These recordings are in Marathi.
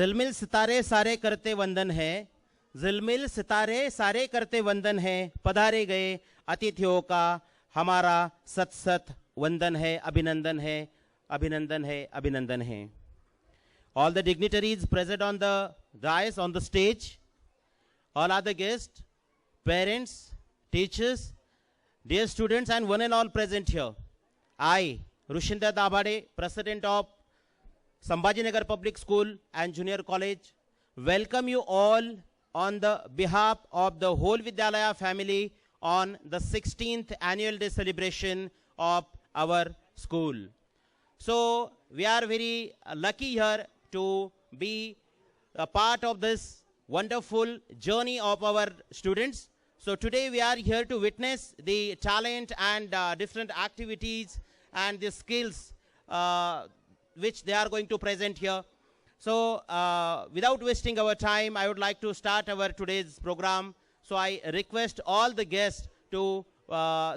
झिलमिल सितारे सारे करते वंदन है, झिलमिल सितारे सारे करते वंदन है, पधारे गए अतिथियों का हमारा सत सत वंदन है, अभिनंदन है, अभिनंदन है, अभिनंदन है. All the dignitaries present on the dais, on the stage, all other guests, parents, teachers, dear students and one and all present here. I, Rushinda Dabade, President of Sambhajinagar Public School and Junior College, welcome you all on the behalf of the whole Vidyalaya family on the 16th annual day celebration of our school. So we are very lucky here to be a part of this wonderful journey of our students. So today we are here to witness the talent and different activities and the skills which they are going to present here. So without wasting our time, I would like to start our today's program. So I request all the guests to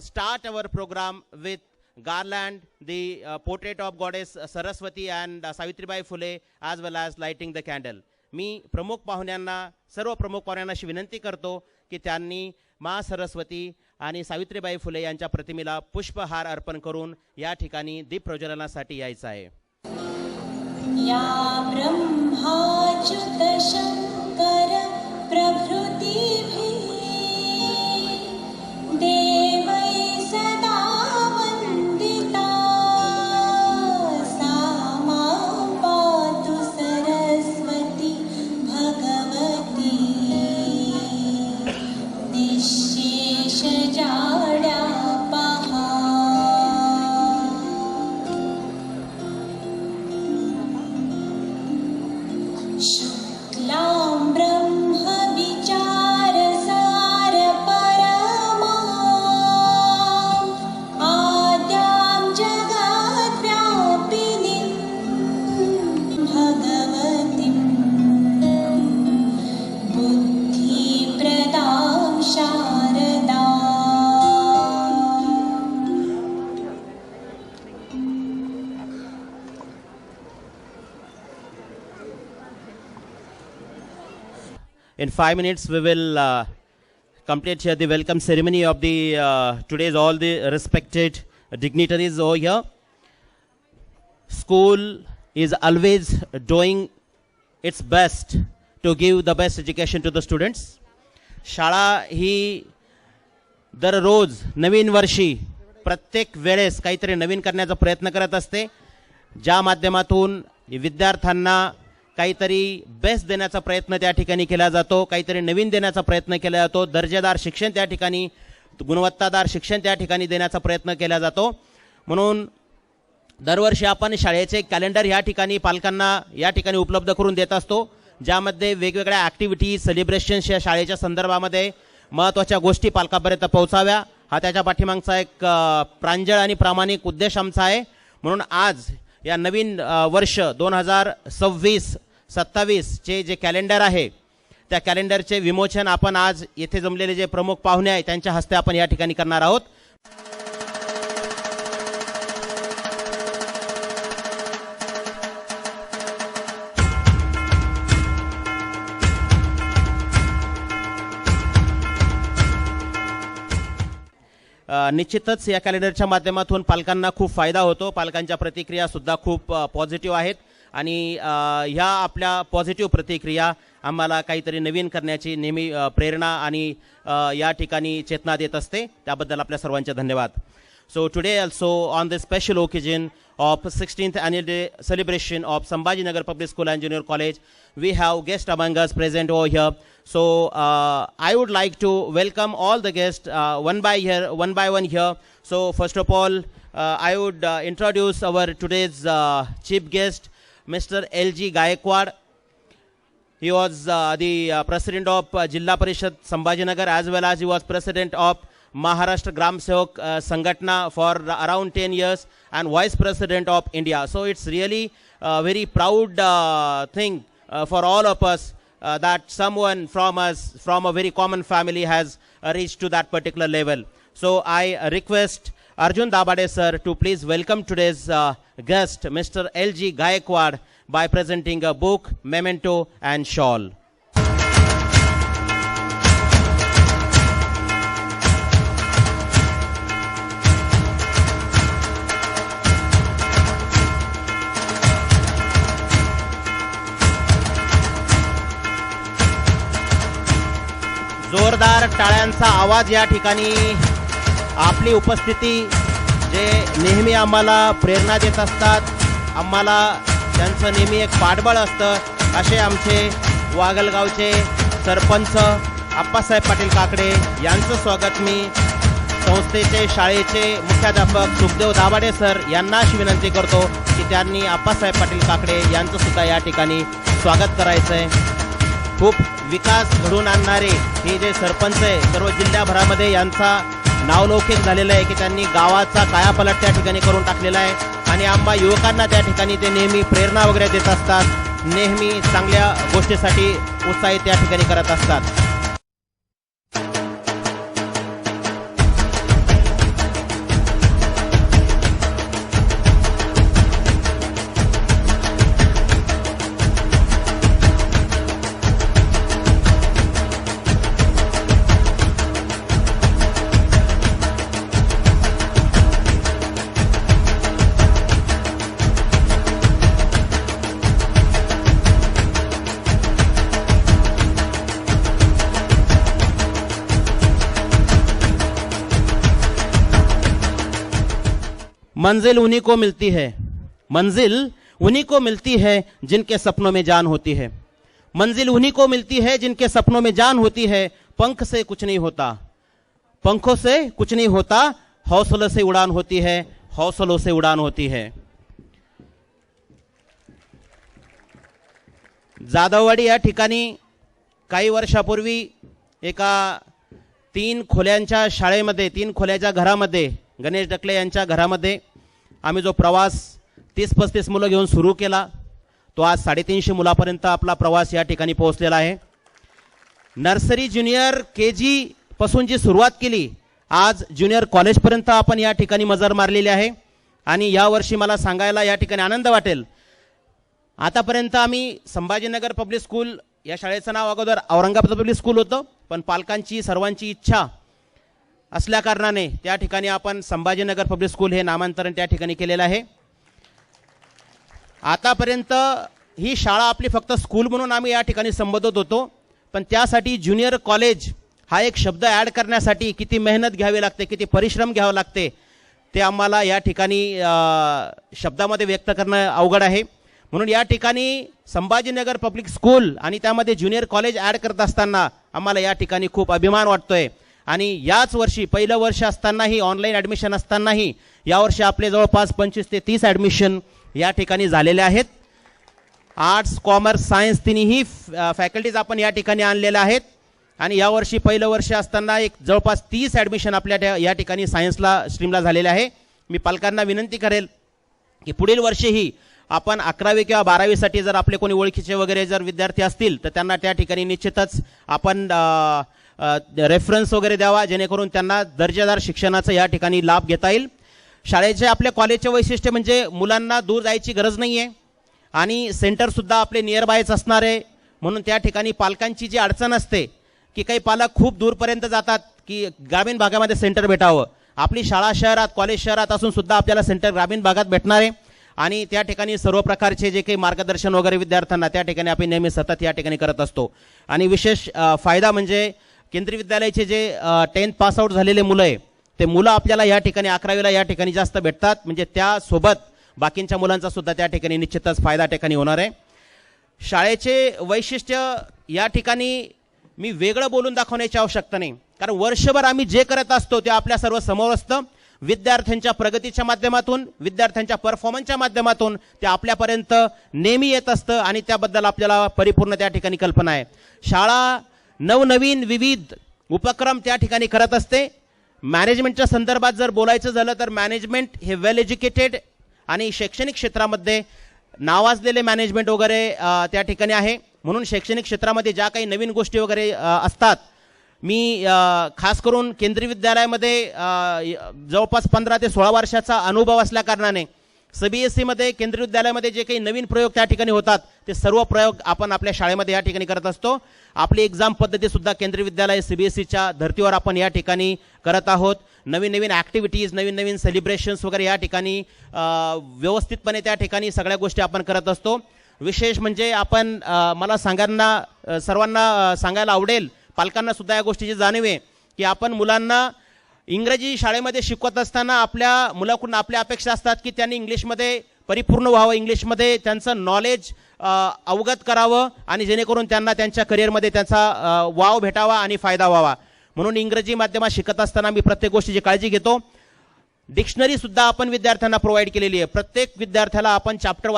start our program with garland, the portrait of goddess Saraswati and Savitribai Phule, as well as lighting the candle. मी प्रमुख पाहुण्यांना, सर्व प्रमुख पाहुण्यांना विनंती करतो की त्यांनी मा सरस्वती आणि सावित्रीबाई फुले यांच्या प्रतिमेला पुष्पहार अर्पण करून या ठिकाणी दीप प्रज्वलनासाठी यायचं आहे. या ब्रह्माच्युत शंकर प्रभृतिभिः देवै सदा वन्दिता सा मां पातु सरस्वती भगवती निःशेष जाड्या पहा. शुक्लां ब्रह्म विचार सार परमा आद्यां जगद्व्यापिनीं भगवतीं बुद्धिप्रदां Sharda. In 5 minutes, we will complete here the welcome ceremony of the today's all the respected dignitaries over here. School is always doing its best to give the best education to the students. शाळा ही दररोज नवीन वर्षी प्रत्येक वेळेस काहीतरी नवीन करण्याचा प्रयत्न करत असते, ज्या माध्यमातून विद्यार्थ्यांना काहीतरी बेस्ट देण्याचा प्रयत्न त्या ठिकाणी केला जातो, काहीतरी नवीन देण्याचा प्रयत्न केला जातो, दर्जेदार शिक्षण त्या ठिकाणी, गुणवत्तादार शिक्षण त्या ठिकाणी देण्याचा प्रयत्न केला जातो. म्हणून दरवर्षी आपण शाळेचे कॅलेंडर या ठिकाणी पालकांना या ठिकाणी उपलब्ध करून देत असतो, ज्यामध्ये वेगवेगळ्या ॲक्टिव्हिटीज, सेलिब्रेशन्स या शाळेच्या संदर्भामध्ये महत्त्वाच्या गोष्टी पालकांपर्यंत पोहोचाव्या, हा त्याच्या पाठीमागचा एक प्रांजळ आणि प्रामाणिक उद्देश आमचा आहे. म्हणून आज या नवीन वर्ष 2026-27 चे जे कॅलेंडर आहे, त्या कॅलेंडरचे विमोचन आपण आज येथे जमलेले जे प्रमुख पाहुणे आहेत त्यांच्या हस्ते आपण या ठिकाणी करणार आहोत. निश्चितच या कॅलेंडरच्या माध्यमातून पालकांना खूप फायदा होतो. पालकांच्या प्रतिक्रिया सुद्धा खूप पॉझिटिव्ह आहेत आणि ह्या आपल्या पॉझिटिव्ह प्रतिक्रिया आम्हाला काहीतरी नवीन करण्याची नेहमी प्रेरणा आणि या ठिकाणी चेतना देत असते. त्याबद्दल आपल्या सर्वांचे धन्यवाद. So today also on this special occasion of 16th annual day celebration of Sambhajinagar Public School and Junior College, we have guests among us present over here. So I would like to welcome all the guests one by one here. So first of all, I would introduce our today's chief guest, Mr. L.G. Gayekwad. He was the president of Jilla Parishad Sambhajinagar, as well as he was president of Maharashtra Gram Sevak Sangatna for around 10 years and vice president of India. So it's really a very proud thing for all of us that someone from us, from a very common family, has reached to that particular level. So I request Arjun Dabade sir to please welcome today's guest, Mr. L.G. Gayekwad, by presenting a book, memento and shawl. जोरदार टाळ्यांचा आवाज या ठिकाणी आपली उपस्थिती जे नेहमी आम्हाला प्रेरणा देत असतात, आम्हाला त्यांचं नेहमी एक पाठबळ असतं, असे आमचे वागलगावचे सरपंच आप्पासाहेब पाटील काकडे यांचं स्वागत मी संस्थेचे शाळेचे मुख्याध्यापक सुखदेव दाभाडे सर यांना अशी विनंती करतो की त्यांनी आप्पासाहेब पाटील काकडे यांचं सुद्धा या ठिकाणी स्वागत करायचं आहे. खूप विकास घडवून आणणारे हे जे सरपंच आहे सर्व जिल्ह्याभरामध्ये यांचा नावलौकिक झालेलं आहे की त्यांनी गावाचा कायापालट त्या ठिकाणी करून टाकलेला आहे आणि आम्हा युवकांना त्या ठिकाणी ते नेहमी प्रेरणा वगैरे देत असतात, नेहमी चांगल्या गोष्टीसाठी उत्साहित त्या ठिकाणी करत असतात. मंजिल उन्हीं को मिलती है, मंजिल उन्हीं को मिलती है जिनके सपनों में जान होती है, मंजिल उन्हीं को मिलती है जिनके सपनों में जान होती है. पंख से कुछ नहीं होता, पंखों से कुछ नहीं होता, हौसलों से उड़ान होती है, हौसलों से उड़ान होती है. जाधववाडी या ठिकाणी काही वर्षापूर्वी एका 3 खोल्यांच्या शाळेमध्ये 3 खोल्याच्या घरामध्ये गणेश डकले यांच्या घरामध्ये आम्ही जो प्रवास 30-35 मुलं घेऊन सुरू केला तो आज 350 मुलापर्यंत आपला प्रवास या ठिकाणी पोहोचलेला आहे. नर्सरी ज्युनियर KG पासून जी सुरुवात केली आज ज्युनियर कॉलेजपर्यंत आपण या ठिकाणी मजर मारलेली आहे आणि यावर्षी मला सांगायला या ठिकाणी आनंद वाटेल, आतापर्यंत आम्ही संभाजीनगर पब्लिक स्कूल या शाळेचं नाव अगोदर औरंगाबाद पब्लिक स्कूल होतं, पण पालकांची सर्वांची इच्छा असल्या कारणाने त्या ठिकाणी आपण संभाजीनगर पब्लिक स्कूल हे नामांतरण त्या ठिकाणी केलेलं आहे. आतापर्यंत ही शाळा आपली फक्त स्कूल म्हणून आम्ही या ठिकाणी संबोधत होतो, पण त्यासाठी ज्युनियर कॉलेज हा एक शब्द ॲड करण्यासाठी किती मेहनत घ्यावी लागते, किती परिश्रम घ्यावं लागते ते आम्हाला या ठिकाणी शब्दामध्ये व्यक्त करणं अवघड आहे. म्हणून या ठिकाणी संभाजीनगर पब्लिक स्कूल आणि त्यामध्ये ज्युनियर कॉलेज ॲड करत असताना आम्हाला या ठिकाणी खूप अभिमान वाटतोय आणि याच वर्षी पहिलं वर्ष असतानाही ऑनलाईन ॲडमिशन असतानाही यावर्षी आपले जवळपास 25 ते 30 ॲडमिशन या ठिकाणी झालेले आहेत. आर्ट्स कॉमर्स सायन्स तिन्ही फॅकल्टीज आपण या ठिकाणी आणलेल्या आहेत आणि यावर्षी पहिलं वर्ष असताना एक जवळपास 30 ॲडमिशन आपल्या या ठिकाणी सायन्सला स्ट्रीमला झालेले आहे. मी पालकांना विनंती करेल की पुढील वर्षीही आपण 11वी किंवा 12वीसाठी जर आपले कोणी ओळखीचे वगैरे जर विद्यार्थी असतील तर त्यांना त्या ठिकाणी निश्चितच आपण रेफरन्स वगैरे द्यावा जेणेकरून त्यांना दर्जेदार शिक्षणाचा या ठिकाणी लाभ घेता येईल. शाळेचे आपल्या कॉलेजचे वैशिष्ट्य म्हणजे मुलांना दूर जायची गरज नाही आहे आणि सेंटरसुद्धा आपले नियर बायच असणार आहे. म्हणून त्या ठिकाणी पालकांची जी अडचण असते की काही पालक खूप दूरपर्यंत जातात की ग्रामीण भागामध्ये सेंटर भेटावं, आपली शाळा शहरात कॉलेज शहरात असून सुद्धा आपल्याला सेंटर ग्रामीण भागात भेटणार आहे आणि त्या ठिकाणी सर्व प्रकारचे जे काही मार्गदर्शन वगैरे विद्यार्थ्यांना त्या ठिकाणी आपण नेहमी सतत या ठिकाणी करत असतो. आणि विशेष फायदा म्हणजे केंद्रीय विद्यालयाचे जे 10th पास आउट झालेले मुलं आहे ते मुलं आपल्याला या ठिकाणी 11वीला या ठिकाणी जास्त भेटतात, म्हणजे त्यासोबत बाकींच्या मुलांचा सुद्धा त्या ठिकाणी निश्चितच फायदा ठिकाणी होणार आहे. शाळेचे वैशिष्ट्य या ठिकाणी मी वेगळं बोलून दाखवण्याची आवश्यकता नाही, कारण वर्षभर आम्ही जे करत असतो ते आपल्या सर्व समोर असतं. विद्यार्थ्यांच्या प्रगतीच्या माध्यमातून विद्यार्थ्यांच्या परफॉर्मन्सच्या माध्यमातून ते आपल्यापर्यंत नेहमी येत असतं आणि त्याबद्दल आपल्याला परिपूर्ण त्या ठिकाणी कल्पना आहे. शाळा नवनवीन विविध उपक्रम त्या ठिकाणी करत असते. मॅनेजमेंटच्या संदर्भात जर बोलायचं झालं तर मॅनेजमेंट हे वेल एज्युकेटेड आणि शैक्षणिक क्षेत्रामध्ये नावाजलेले मॅनेजमेंट वगैरे त्या ठिकाणी आहे. म्हणून शैक्षणिक क्षेत्रामध्ये ज्या काही नवीन गोष्टी वगैरे असतात, मी खास करून केंद्रीय विद्यालयामध्ये जवळपास 15 ते 16 वर्षाचा अनुभव असल्या कारणाने सीबीएसई मध्ये केंद्रीय विद्यालयामध्ये जे काही नवीन प्रयोग त्या ठिकाणी होतात ते सर्व प्रयोग आपण आपल्या शाळेमध्ये या ठिकाणी करत असतो. आपली एक्झाम पद्धती सुद्धा केंद्रीय विद्यालय सीबीएसईच्या धर्तीवर आपण या ठिकाणी करत आहोत. नवीन नवीन ॲक्टिव्हिटीज, नवीन नवीन सेलिब्रेशन्स वगैरे या ठिकाणी व्यवस्थितपणे त्या ठिकाणी सगळ्या गोष्टी आपण करत असतो. विशेष म्हणजे आपण मला सर्वांना सांगायला आवडेल, पालकांना सुद्धा या गोष्टीची जाणीव आहे की आपण मुलांना इंग्रजी शाळेमध्ये शिकवत असताना आपल्या मुलाकडून आपल्या अपेक्षा असतात की त्यांनी इंग्लिशमध्ये परिपूर्ण व्हावं, इंग्लिशमध्ये त्यांचं नॉलेज अवगत करावं आणि जेणेकरून त्यांना त्यांच्या करिअरमध्ये त्यांचा वाव भेटावा आणि फायदा व्हावा. म्हणून इंग्रजी माध्यमात शिकत असताना मी प्रत्येक गोष्टीची काळजी घेतो. डिक्शनरी सुद्धा आपण विद्यार्थ्यांना प्रोव्हाइड केलेली आहे. प्रत्येक विद्यार्थ्याला आपण chapter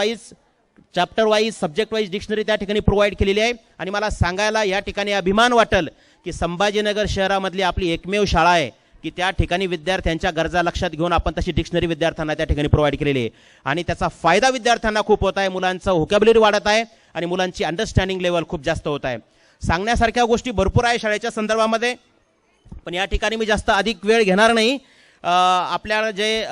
wise subject wise dictionary त्या ठिकाणी प्रोव्हाइड केलेली आहे. आणि मला सांगायला या ठिकाणी अभिमान वाटेल की संभाजीनगर शहरामधली आपली एकमेव शाळा आहे की त्या ठिकाणी विद्यार्थ्यांच्या गरजा लक्षात घेऊन आपण तशी डिक्शनरी विद्यार्थ्यांना त्या ठिकाणी प्रोव्हाइड केलेली आहे. आणि त्याचा फायदा विद्यार्थ्यांना खूप होत आहे. मुलांचं व्होकॅब्युलरी वाढत आहे आणि मुलांची अंडरस्टँडिंग लेवल खूप जास्त होत आहे. सांगण्यासारख्या गोष्टी भरपूर आहे शाळेच्या संदर्भामध्ये, पण या ठिकाणी मी जास्त अधिक वेळ घेणार नाही. आपल्याला जे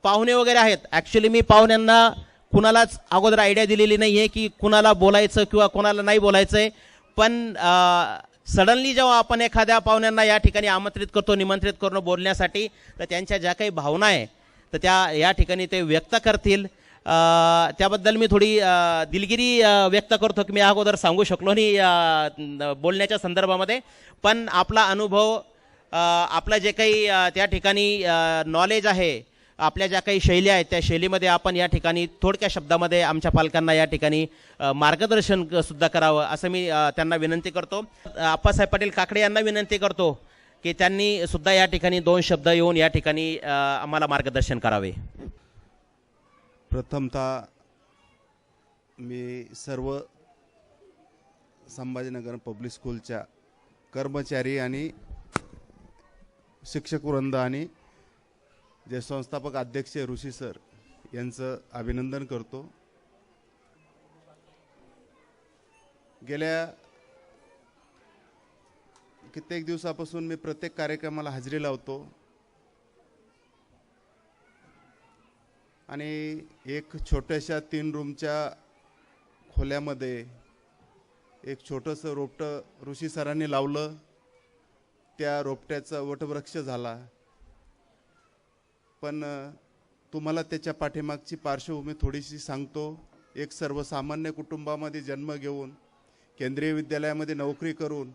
पाहुणे वगैरे आहेत, ॲक्च्युली मी पाहुण्यांना कुणालाच अगोदर आयडिया दिलेली नाही आहे की कुणाला बोलायचं किंवा कुणाला नाही बोलायचं आहे. पण सडनली जेव्हा आपण एखाद्या पाहुण्यांना या ठिकाणी आमंत्रित करतो, निमंत्रित करून बोलण्यासाठी, तर त्यांच्या ज्या काही भावना आहे तर त्या या ठिकाणी ते व्यक्त करतील. त्याबद्दल मी थोडी दिलगिरी व्यक्त करतो की मी अगोदर सांगू शकलो नाही बोलण्याच्या संदर्भामध्ये. पण आपला अनुभव, आपलं जे काही त्या ठिकाणी नॉलेज आहे, आपल्या ज्या काही शैली आहेत त्या शैलीमध्ये आपण या ठिकाणी थोडक्या शब्दामध्ये आमच्या पालकांना या ठिकाणी मार्गदर्शन सुद्धा करावं असं मी त्यांना विनंती करतो. आप्पासाहेब पाटील काकडे यांना विनंती करतो की त्यांनी सुद्धा या ठिकाणी 2 शब्द येऊन या ठिकाणी आम्हाला मार्गदर्शन करावे. प्रथमतः मी सर्व संभाजीनगर पब्लिक स्कूलच्या कर्मचारी आणि शिक्षक वृंद आणि जे संस्थापक अध्यक्ष ऋषी सर यांचं अभिनंदन करतो. गेल्या कित्येक दिवसापासून मी प्रत्येक कार्यक्रमाला हजेरी लावतो आणि एक छोट्याशा 3 रूमच्या खोल्यामध्ये एक छोटंसं रोपटं ऋषी सरांनी लावलं. त्या रोपट्याचा वटवृक्ष झाला. पण तुम्हाला त्याच्या पाठीमागची पार्श्वभूमी थोडीशी सांगतो. एक सर्वसामान्य कुटुंबामध्ये जन्म घेऊन केंद्रीय विद्यालयामध्ये नोकरी करून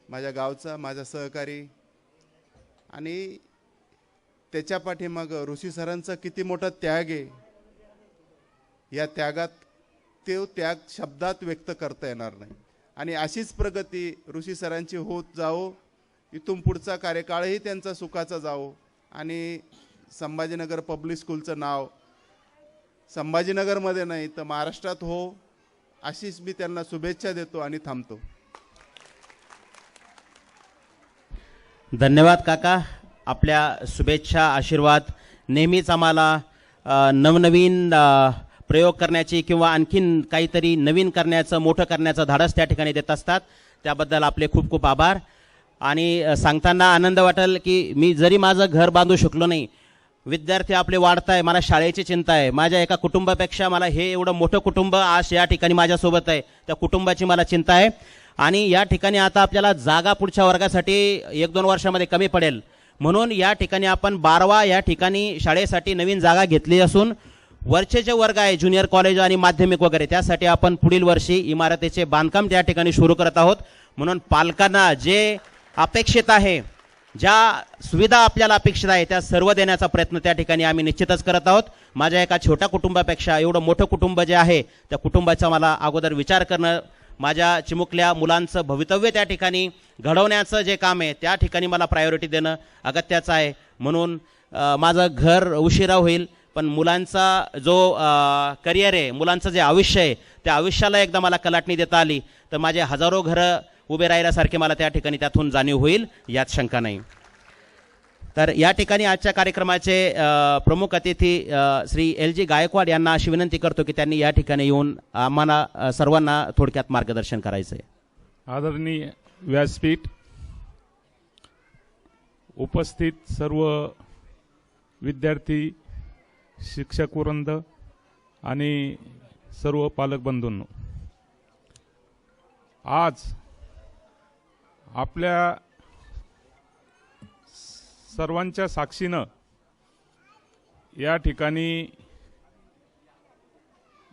माझ्या गावचा माझा सहकारी आणि त्याच्या पाठीमागं ऋषी सरांचा किती मोठा त्याग आहे. या त्यागात तो त्याग शब्दात व्यक्त करता येणार नाही. आणि अशीच प्रगती ऋषी सरांची होत जावो, इथून पुढचा कार्यकाळही त्यांचा सुखाचा जावो आणि संभाजीनगर पब्लिक स्कूलचं नाव संभाजीनगरमध्ये नाही तर महाराष्ट्रात हो, अशीच मी त्यांना शुभेच्छा देतो आणि थांबतो. धन्यवाद काका. आपल्या शुभेच्छा, आशीर्वाद नेहमीच आम्हाला नवनवीन प्रयोग करण्याची किंवा आणखीन काहीतरी नवीन करण्याचं, मोठं करण्याचं धाडस त्या ठिकाणी देत असतात. त्याबद्दल आपले खूप खूप आभार. आणि सांगताना आनंद वाटेल की मी जरी माझं घर बांधू शकलो नाही, विद्यार्थी आपले वाढत आहे, मला शाळेची चिंता आहे. माझ्या एका कुटुंबापेक्षा मला हे एवढं मोठं कुटुंब आज या ठिकाणी माझ्यासोबत आहे, त्या कुटुंबाची मला चिंता आहे. आणि या ठिकाणी आता आपल्याला जागा पुढच्या वर्गासाठी 1-2 वर्षामध्ये कमी पडेल, म्हणून या ठिकाणी आपण 12वा या ठिकाणी शाळेसाठी नवीन जागा घेतली असून वरचे जे वर्ग आहे ज्युनियर कॉलेज आणि माध्यमिक वगैरे त्यासाठी आपण पुढील वर्षी इमारतीचे बांधकाम त्या ठिकाणी सुरू करत आहोत. म्हणून पालकांना जे अपेक्षित आहे, ज्या सुविधा आपल्याला अपेक्षित आहे त्या सर्व देण्याचा प्रयत्न त्या ठिकाणी आम्ही निश्चितच करत आहोत. माझ्या एका छोट्या कुटुंबापेक्षा एवढं मोठं कुटुंब जे आहे त्या कुटुंबाचा मला अगोदर विचार करणं, माझ्या चिमुकल्या मुलांचं भवितव्य त्या ठिकाणी घडवण्याचं जे काम आहे त्या ठिकाणी मला प्रायोरिटी देणं अगत्याचं आहे. म्हणून माझं घर उशिरा होईल, पण मुलांचा जो करिअर आहे, मुलांचं जे आयुष्य आहे त्या आयुष्याला एकदा मला कलाटणी देता आली तर माझे हजारो घरं उभे राहिल्यासारखे मला त्या ठिकाणी त्यातून जाणीव होईल, यात शंका नाही. तर या ठिकाणी आजच्या कार्यक्रमाचे प्रमुख अतिथी श्री LG गायकवाड यांना अशी विनंती करतो की त्यांनी या ठिकाणी येऊन आम्हाला सर्वांना थोडक्यात मार्गदर्शन करायचं आहे. आदरणीय व्यासपीठ, उपस्थित सर्व विद्यार्थी शिक्षक वृंद आणि सर्व पालक बंधूंनो, आज आपल्या सर्वांच्या साक्षीनं या ठिकाणी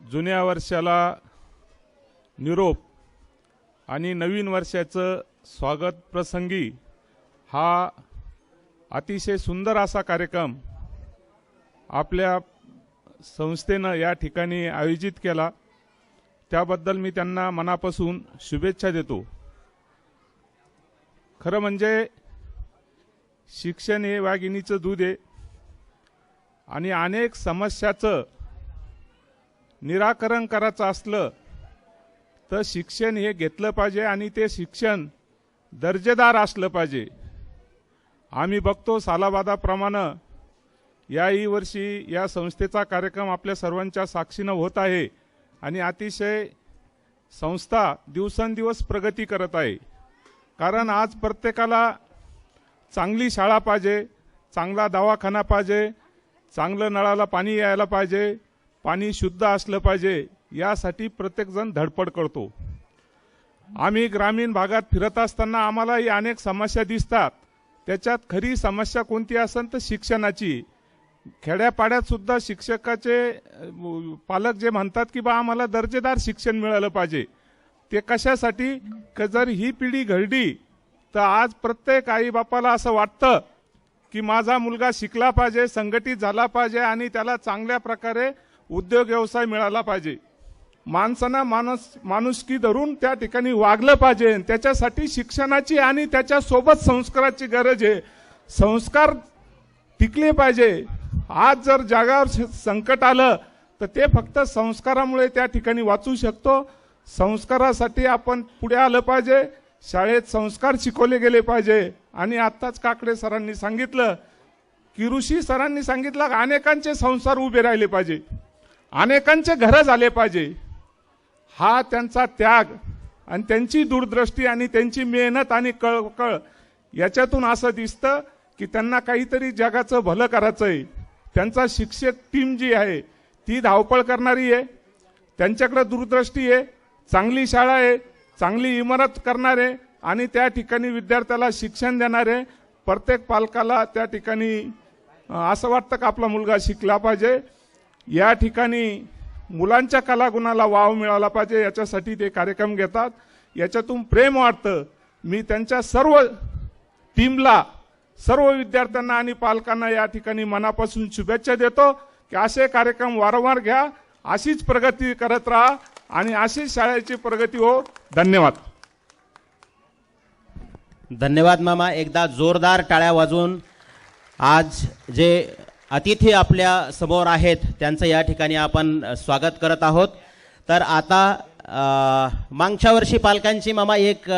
जुन्या वर्षाला निरोप आणि नवीन वर्षाचं स्वागत प्रसंगी हा अतिशय सुंदर असा कार्यक्रम आपल्या संस्थेनं या ठिकाणी आयोजित केला, त्याबद्दल मी त्यांना मनापासून शुभेच्छा देतो. खरं म्हणजे शिक्षण हे वाघिणीचं दूध आहे आणि अनेक समस्याचं निराकरण करायचं असलं तर शिक्षण हे घेतलं पाहिजे आणि ते शिक्षण दर्जेदार असलं पाहिजे. आम्ही बघतो सालाबादाप्रमाणे याही वर्षी या संस्थेचा कार्यक्रम आपल्या सर्वांच्या साक्षीनं होत आहे आणि अतिशय संस्था दिवसेंदिवस प्रगती करत आहे. कारण आज प्रत्येकाला चांगली शाळा पाहिजे, चांगला दवाखाना पाहिजे, चांगलं नळाला पाणी यायला पाहिजे, पाणी शुद्ध असलं पाहिजे, यासाठी प्रत्येकजण धडपड करतो. आम्ही ग्रामीण भागात फिरत असताना आम्हालाही अनेक समस्या दिसतात. त्याच्यात खरी समस्या कोणती असेल तर शिक्षणाची. खेड्यापाड्यात सुद्धा शिक्षकाचे पालक जे म्हणतात की बा आम्हाला दर्जेदार शिक्षण मिळालं पाहिजे. ते कशासाठी की जर ही पिढी घडली तर आज प्रत्येक आई बापाला असं वाटतं की माझा मुलगा शिकला पाहिजे, संघटित झाला पाहिजे आणि त्याला चांगल्या प्रकारे उद्योग व्यवसाय मिळाला पाहिजे. माणसांना माणुसकी धरून त्या ठिकाणी वागलं पाहिजे. त्याच्यासाठी शिक्षणाची आणि त्याच्यासोबत संस्काराची गरज आहे. संस्कार टिकले पाहिजे. आज जर जगावर संकट आलं तर ते फक्त संस्कारामुळे त्या ठिकाणी वाचू शकतो. संस्कारासाठी आपण पुढे आलं पाहिजे. शाळेत संस्कार शिकवले गेले पाहिजे. आणि आत्ताच काकडे सरांनी सांगितलं की ऋषी सरांनी सांगितलं अनेकांचे संसार उभे राहिले पाहिजे, अनेकांचे घरं झाले पाहिजे. हा त्यांचा त्याग आणि त्यांची दूरदृष्टी आणि त्यांची मेहनत आणि कळकळ याच्यातून असं दिसतं की त्यांना काहीतरी जगाचं भलं करायचं आहे. त्यांचा शिक्षक टीम जी आहे ती धावपळ करणारी आहे, त्यांच्याकडे दूरदृष्टी आहे, चांगली शाळा आहे, चांगली इमारत करणारे आणि त्या ठिकाणी विद्यार्थ्याला शिक्षण देणारे. प्रत्येक पालकाला त्या ठिकाणी असं वाटतं की आपला मुलगा शिकला पाहिजे. या ठिकाणी मुलांच्या कलागुणाला वाव मिळाला पाहिजे, याच्यासाठी ते कार्यक्रम घेतात. याच्यातून प्रेम वाटतं. मी त्यांच्या सर्व टीमला, सर्व विद्यार्थ्यांना आणि पालकांना या ठिकाणी मनापासून शुभेच्छा देतो की असे कार्यक्रम वारंवार घ्या, अशीच प्रगती करत राहा आणि अशीच शाळेची प्रगती हो. धन्यवाद. धन्यवाद मामा. एकदा जोरदार टाळ्या वाजवून आज जे अतिथी आपल्या समोर आहेत त्यांचं या ठिकाणी आपण स्वागत करत आहोत. तर आता मागच्या वर्षी पालकांची मामा एक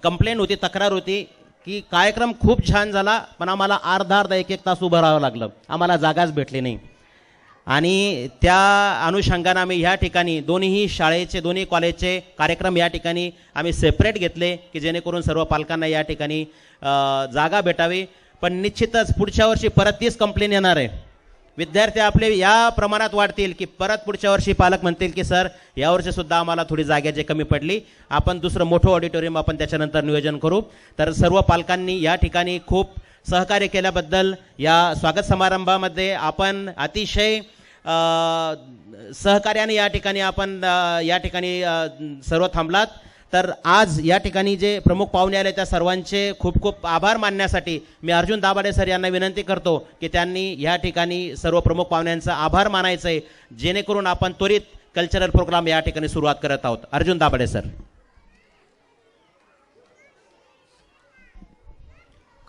कंप्लेंट होती, तक्रार होती की कार्यक्रम खूप छान झाला पण आम्हाला अर्धा एक तास उभं राहावं लागलं, आम्हाला जागाच भेटली नाही. आणि त्या अनुषंगाने आम्ही ह्या ठिकाणी दोन्ही शाळेचे, दोन्ही कॉलेजचे कार्यक्रम या ठिकाणी आम्ही सेपरेट घेतले की जेणेकरून सर्व पालकांना या ठिकाणी जागा भेटावी. पण निश्चितच पुढच्या वर्षी परत तीच कंप्लेंट येणार आहे. विद्यार्थी आपले या प्रमाणात वाढतील की परत पुढच्या वर्षी पालक म्हणतील की सर यावर्षी सुद्धा आम्हाला थोडी जागेची कमी पडली, आपण दुसरं मोठं ऑडिटोरियम आपण त्याच्यानंतर नियोजन करू. तर सर्व पालकांनी या ठिकाणी खूप सहकार्य केल्याबद्दल या स्वागत समारंभामध्ये आपण अतिशय सहकार्याने या ठिकाणी आपण या ठिकाणी सर्व थांबलात. तर आज या ठिकाणी जे प्रमुख पाहुणे आले त्या सर्वांचे खूप खूप आभार मानण्यासाठी मी अर्जुन दाभाडे सर यांना विनंती करतो की त्यांनी या ठिकाणी सर्व प्रमुख पाहुण्यांचा आभार मानायचं आहे, जेणेकरून आपण त्वरित कल्चरल प्रोग्राम या ठिकाणी सुरुवात करत आहोत. अर्जुन दाभाडे सर.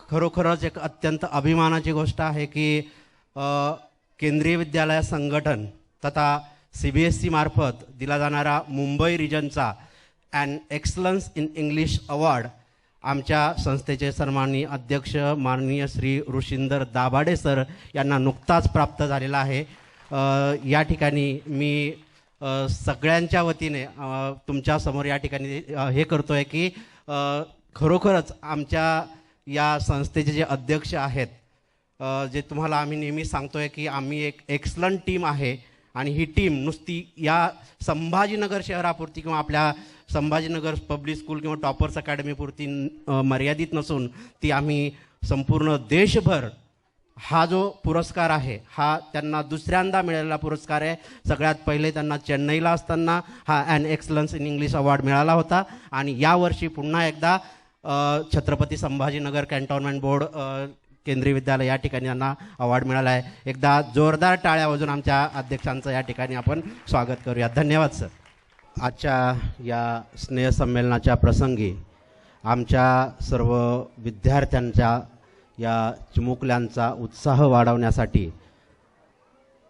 खरोखरच एक अत्यंत अभिमानाची गोष्ट आहे की केंद्रीय विद्यालय संघटन तथा CBSE मार्फत दिला जाणारा मुंबई रिजनचा and excellence in English award आमच्या संस्थेचे सन्माननीय अध्यक्ष माननीय श्री ऋषींदर दाभाडे सर यांना नुकताच प्राप्त झालेला आहे. या ठिकाणी मी सगळ्यांच्या वतीने तुमच्यासमोर या ठिकाणी हे करतो आहे की खरोखरच आमच्या या संस्थेचे जे अध्यक्ष आहेत जे तुम्हाला आम्ही नेहमी सांगतोय की आम्ही एक एक्सलंट टीम आहे आणि ही टीम नुसती या संभाजीनगर शहरापुरती किंवा आपल्या संभाजीनगर पब्लिक स्कूल किंवा टॉपर्स अकॅडमीपुरती मर्यादित नसून ती आम्ही संपूर्ण देशभर हा जो पुरस्कार आहे हा त्यांना दुसऱ्यांदा मिळालेला पुरस्कार आहे. सगळ्यात पहिले त्यांना चेन्नईला असताना हा an excellence in English award मिळाला होता आणि यावर्षी पुन्हा एकदा छत्रपती संभाजीनगर कॅन्टोन्मेंट बोर्ड केंद्रीय विद्यालय या ठिकाणी त्यांना अवॉर्ड मिळाला आहे. एकदा जोरदार टाळ्या वाजून आमच्या अध्यक्षांचं या ठिकाणी आपण स्वागत करूया. धन्यवाद सर. आजच्या या स्नेहसंमेलनाच्या प्रसंगी आमच्या सर्व विद्यार्थ्यांच्या या चिमुकल्यांचा उत्साह वाढवण्यासाठी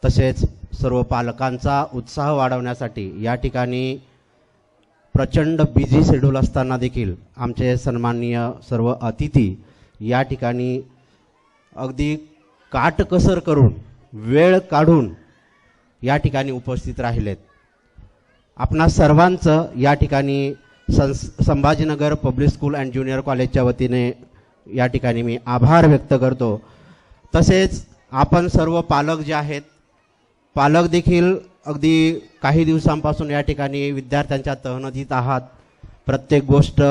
तसेच सर्व पालकांचा उत्साह वाढवण्यासाठी या ठिकाणी प्रचंड बिझी शेड्यूल असताना देखील आमचे सन्माननीय सर्व अतिथी या ठिकाणी अगदी काटकसर करून वेळ काढून या ठिकाणी उपस्थित राहिलेत. आपणा सर्वांचं या ठिकाणी Sambhajinagar public school and junior कॉलेजच्या वतीने या ठिकाणी मी आभार व्यक्त करतो. तसेच आपण सर्व पालक जे आहेत पालक देखील अगदी काही दिवसांपासून या ठिकाणी विद्यार्थ्यांच्या तहनदीत आहात. प्रत्येक गोष्ट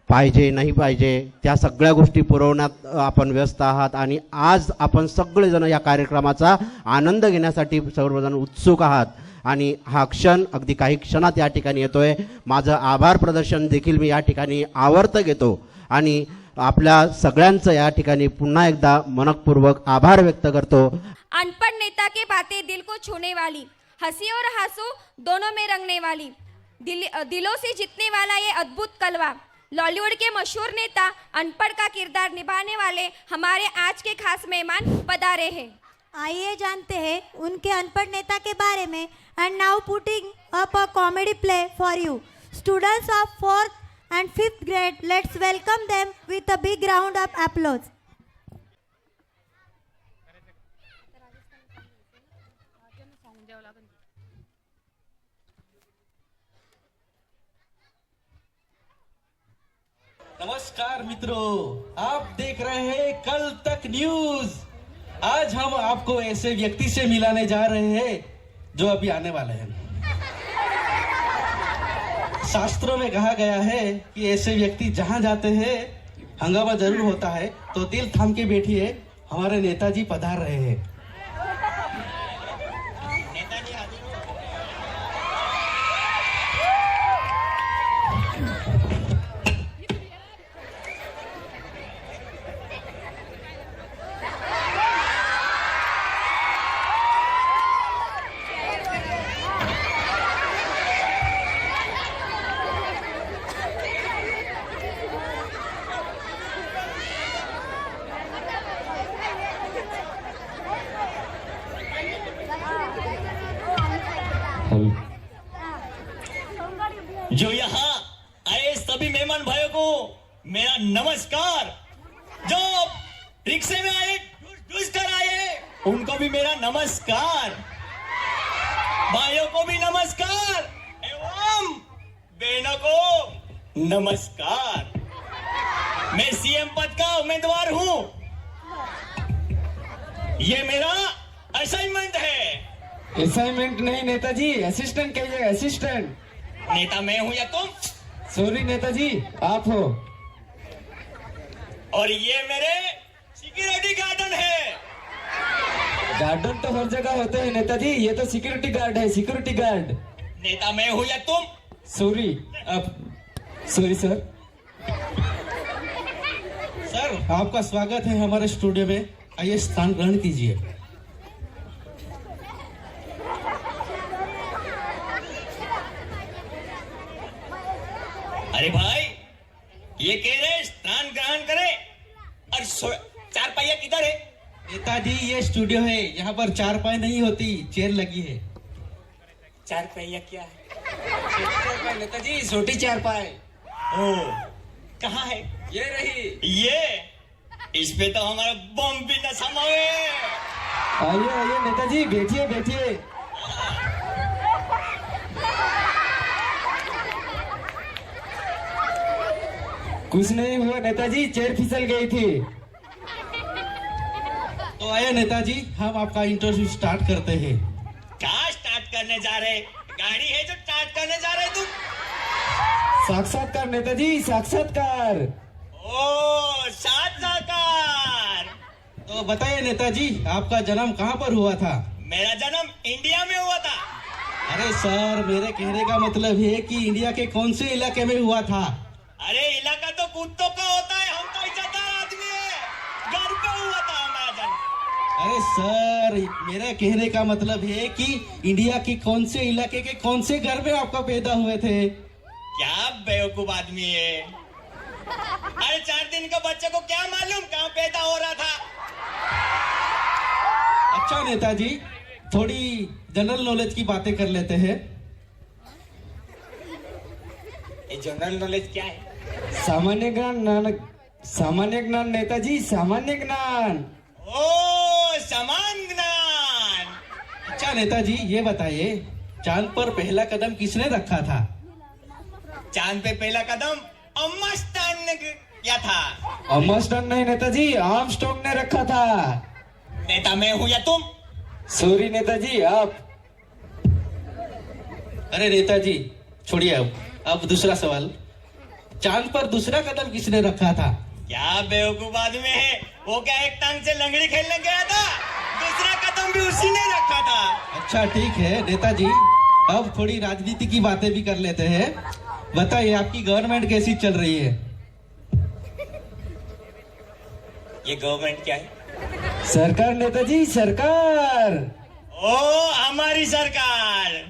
पाहिजे नाही पाहिजे त्या सगळ्या गोष्टी पुरवण्यात आपण व्यस्त आहात आणि आज आपण सगळेजण या कार्यक्रमाचा आनंद घेण्यासाठी सर्वजण उत्सुक आहात आणि हा क्षण अगदी काही क्षणात या ठिकाणी येतोय. माझं आभार प्रदर्शन देखील मी या ठिकाणी आवर्त घेतो आणि आपल्या सगळ्यांचं या ठिकाणी पुन्हा एकदा मनपूर्वक आभार व्यक्त करतो. अनपढ़ नेता के बातें दिल को छूने वाली, हंसी और आंसू दोनों में रंगने वाली, दिलों से जीतने वाला ये अद्भुत कलवा, लॉलीवुड के मशहूर नेता अनपढ़ का किरदार निभाने वाले हमारे आज के खास मेहमान पधारे हैं. आइए जानते हैं उनके अनपढ़ नेता के बारे में. End now putting up a comedy play for you. Students of 4th and 5th grade, let's welcome them with a big round of applause. नमस्कार मित्रों, आप देख रहे हैं कल तक न्यूज. आज हम आपको ऐसे व्यक्ति से मिलाने जा रहे हैं जो अभी आने वाले हैं. शास्त्रों में कहा गया है कि ऐसे व्यक्ति जहां जाते हैं हंगामा जरूर होता है. तो दिल थाम के बैठिए, हमारे नेताजी पधार रहे हैं. जो यहाँ आए सभी मेहमान भाइयों को मेरा नमस्कार. जो रिक्शे में आए ढूंढ कर आए उनको भी मेरा नमस्कार. भाइयों को भी नमस्कार एवं बहनों को नमस्कार. मैं सीएम पद का उम्मीदवार हूं. ये मेरा असाइनमेंट है. असाइनमेंट नहीं नेताजी, असिस्टेंट कहिए, असिस्टेंट. नेता मैं हूं या तुम? सॉरी नेताजी, आप हो. और ये मेरे सिक्योरिटी गार्डन है. गार्डन तो हर जगह होते हैं नेताजी, ये तो सिक्योरिटी गार्ड है, सिक्योरिटी गार्ड. नेता मैं हूं या तुम? सॉरी, आप सॉरी सर. सर आपका स्वागत है हमारे स्टूडियो में. आइए स्थान ग्रहण कीजिए. अरे भाई, ये कह रहे स्थान ग्रहण करे और चार पहिया किधर है? नेताजी ये स्टूडियो है, यहाँ पर चार पाई नहीं होती, चेयर लगी है. चार पहिया क्या है? नेताजी छोटी चार पाई. ओ, कहाँ है? ये रही. ये इस पे तो हमारा बम भी न समावे. आइए आइए नेताजी, बैठिए बैठिए. कुछ नहीं हुआ नेताजी, चेयर फिसल गई थी. तो आइए नेताजी, हम आपका इंटरव्यू स्टार्ट करते हैं। कहाँ स्टार्ट करने जा रहे? गाड़ी है जो स्टार्ट करने जा रहे तुम? साक्षात्कार नेताजी, साक्षात्कार। ओ साक्षात्कार। तो बताइए नेताजी, आपका जन्म कहाँ पर हुआ था? मेरा जन्म इंडिया में हुआ था। अरे सर, मेरे कहने का मतलब है कि इंडिया के कौन से इलाके में हुआ था? अरे इलाका तो कुत्तों का होता है, हम तो इज्जतदार आदमी है, घर पे हुआ था हमारा जन्म। अरे सर, मेरा कहने का मतलब है कि इंडिया के कौन से इलाके के कौन से घर में आपका पैदा हुए थे? क्या बेवकूफ आदमी है। अरे 4 दिन के बच्चे को क्या मालूम कहाँ पैदा हो रहा था। अच्छा नेताजी, थोड़ी जनरल नॉलेज की बातें कर लेते हैं। ये जनरल नॉलेज क्या है? सामान्य ज्ञान नेताजी, सामान्य ज्ञान। ओ समान ज्ञान। अच्छा नेताजी, ये बताइए, चांद पर पहला कदम किसने रखा था? चांद पे पहला कदम अम्मस्टन ने किया था। अमस्टन नहीं नेताजी, आर्मस्ट्रांग ने रखा था। नेता मैं हूँ या तुम? सॉरी नेताजी, आप। अरे नेताजी छोड़िए, अब दूसरा सवाल, चांद पर दूसरा कदम किसने रखा था? क्या बेवकूफ आदमी है, वो क्या एक टांग से लंगड़ी खेलने गया था? दूसरा कदम भी उसी ने रखा था। अच्छा ठीक है नेताजी, अब थोड़ी राजनीति की बातें भी कर लेते हैं। बताइए, आपकी गवर्नमेंट कैसी चल रही है? ये गवर्नमेंट क्या है? सरकार नेताजी, सरकार। ओ हमारी सरकार।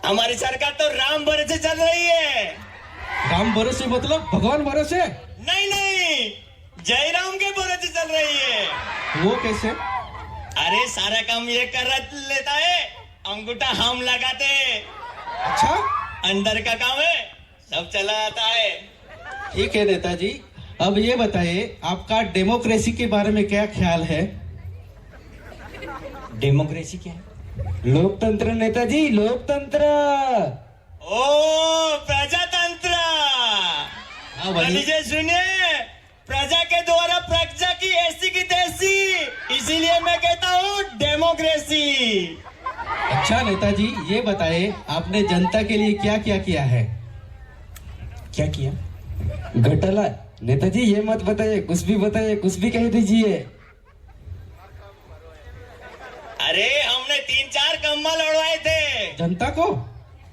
हमारी सरकार तो राम भरोसे चल रही है। राम भरोसे मतलब भगवान भरोसे? नहीं नहीं, जयराम के भरोसे चल रही है। वो कैसे? अरे सारा काम ये कर लेता है, अंगूठा हम लगाते हैं। अच्छा, अंदर का काम है, सब चला आता है। ठीक है नेताजी, अब ये बताइए, आपका डेमोक्रेसी के बारे में क्या ख्याल है? डेमोक्रेसी क्या है? लोकतंत्र नेताजी, लोकतंत्र। ओ प्रजातंत्र। हाँ भाई, लीजिए सुनिए, प्रजा के द्वारा प्रजा की ऐसी की तैसी, इसीलिए मैं कहता हूँ डेमोक्रेसी। अच्छा नेताजी, ये बताइए, आपने जनता के लिए क्या क्या किया है? क्या किया? घोटाला नेताजी, ये मत बताइए, कुछ भी बताइए, कुछ भी कह दीजिए। अरे हमने 3-4 कम्बल उड़वाए थे। जनता को?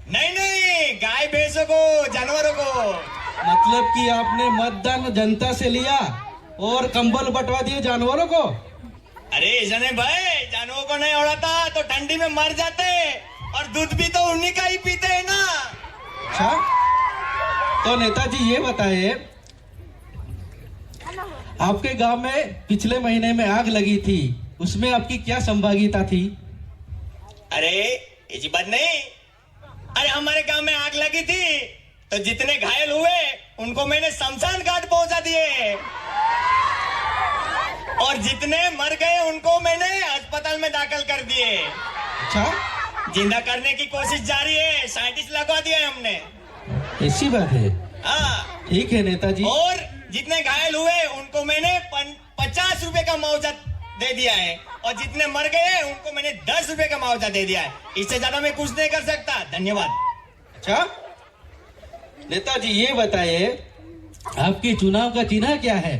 नहीं नहीं, गाय भैंसों को, जानवरों को। मतलब कि आपने मतदान जनता से लिया और कंबल बंटवा दिए जानवरों को? अरे जने भाई, जानवरों को नहीं उड़ाता तो ठंडी में मर जाते, और दूध भी तो उन्हीं का ही पीते हैं ना। अच्छा, तो नेताजी ये बताइए, आपके गांव में पिछले महीने में आग लगी थी, उसमें आपकी क्या संभागिता थी? अरे ऐसी बात नहीं। अरे हमारे गांव में आग लगी थी तो जितने घायल हुए उनको मैंने शमशान घाट पहुंचा दिए, और जितने मर गए उनको मैंने अस्पताल में दाखिल कर दिए। अच्छा, जिंदा करने की कोशिश जारी है, साइंटिस्ट लगवा दिया है हमने। ऐसी बात है? हाँ ठीक है नेताजी। और जितने घायल हुए उनको मैंने 50 रुपए का मुआवजा दे दिया है, और जितने मर गए उनको मैंने 10 रुपए का मुआवजा दे दिया है। इससे ज्यादा मैं कुछ नहीं कर सकता। धन्यवाद। अच्छा नेताजी, ये बताइए, आपके चुनाव का चिन्ह क्या है?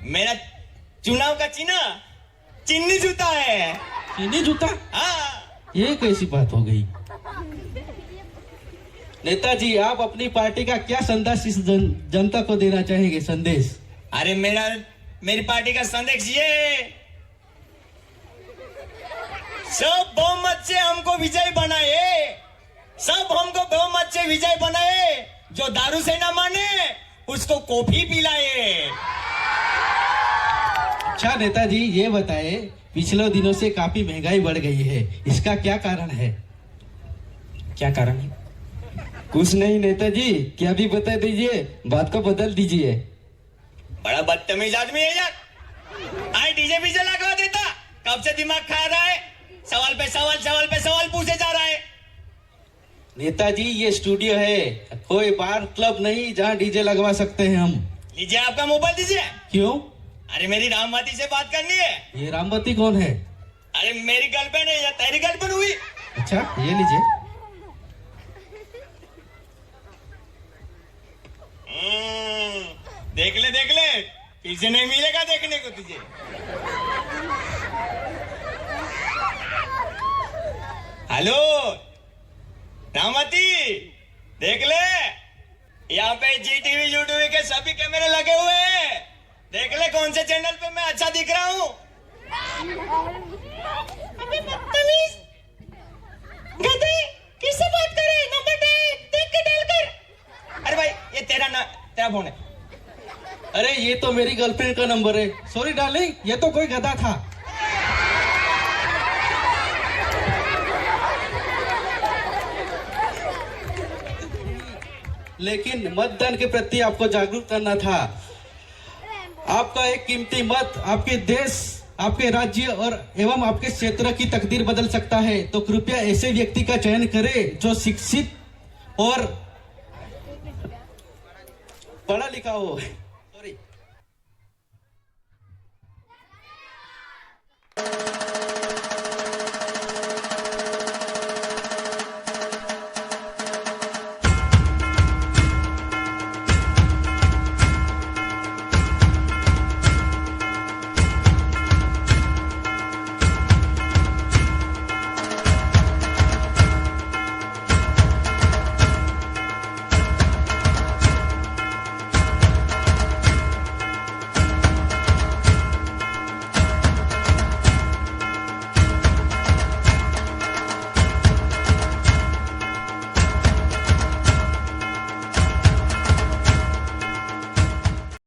मेरा चुनाव का चिन्ह चिन्नी जूता है। चीनी जूता? हाँ। ये कैसी बात हो गई? नेताजी, आप अपनी पार्टी का क्या संदेश इस जनता को देना चाहेंगे? संदेश? अरे मेरी पार्टी का संदेश ये है, सब बहुमत से हमको विजय बनाए, सब हमको बहुमत से विजय बनाए। जो दारू से ना माने उसको कॉफी पिलाए। अच्छा नेताजी, ये बताए, पिछले दिनों से काफी महंगाई बढ़ गई है, इसका क्या कारण है? क्या कारण है? कुछ नहीं नेताजी, क्या भी बता दीजिए, बात को बदल दीजिए। बड़ा बदतमीज आदमी है यार। आई डीजे बीजे लगवा देता, कब से दिमाग खा रहा है, सवाल पे सवाल पूछे जा रहा है। नेताजी, ये स्टूडियो है, कोई बार क्लब नहीं जहाँ डीजे लगवा सकते हैं हम। लीजिए आपका मोबाइल दीजिए। क्यों? अरे मेरी रामवती से बात करनी है। ये रामवती कौन है? अरे मेरी गर्लफ्रेंड है या तेरी गर्लफ्रेंड हुई? अच्छा, ये लीजिए। देख ले पीछे नहीं मिलेगा देखने को तुझे। हेलो रामवती, देख ले यहाँ पे जी टीवी यूटीवी के सभी कैमरे लगे हुए हैं। देख ले कौन से चैनल पे मैं अच्छा दिख रहा हूँ। अबे बदतमीज, गधे, किससे बात करे? नंबर देख के डाल कर। अरे भाई ये तेरा फोन है। अरे ये तो मेरी गर्लफ्रेंड का नंबर है। सॉरी डार्लिंग, ये तो कोई गधा था। लेकिन मतदान के प्रति आपको जागरूक करना था। आपका एक कीमती मत आपके देश, आपके राज्य और एवं आपके क्षेत्र की तकदीर बदल सकता है। तो कृपया ऐसे व्यक्ति का चयन करें जो शिक्षित और पढ़ा लिखा हो। सॉरी।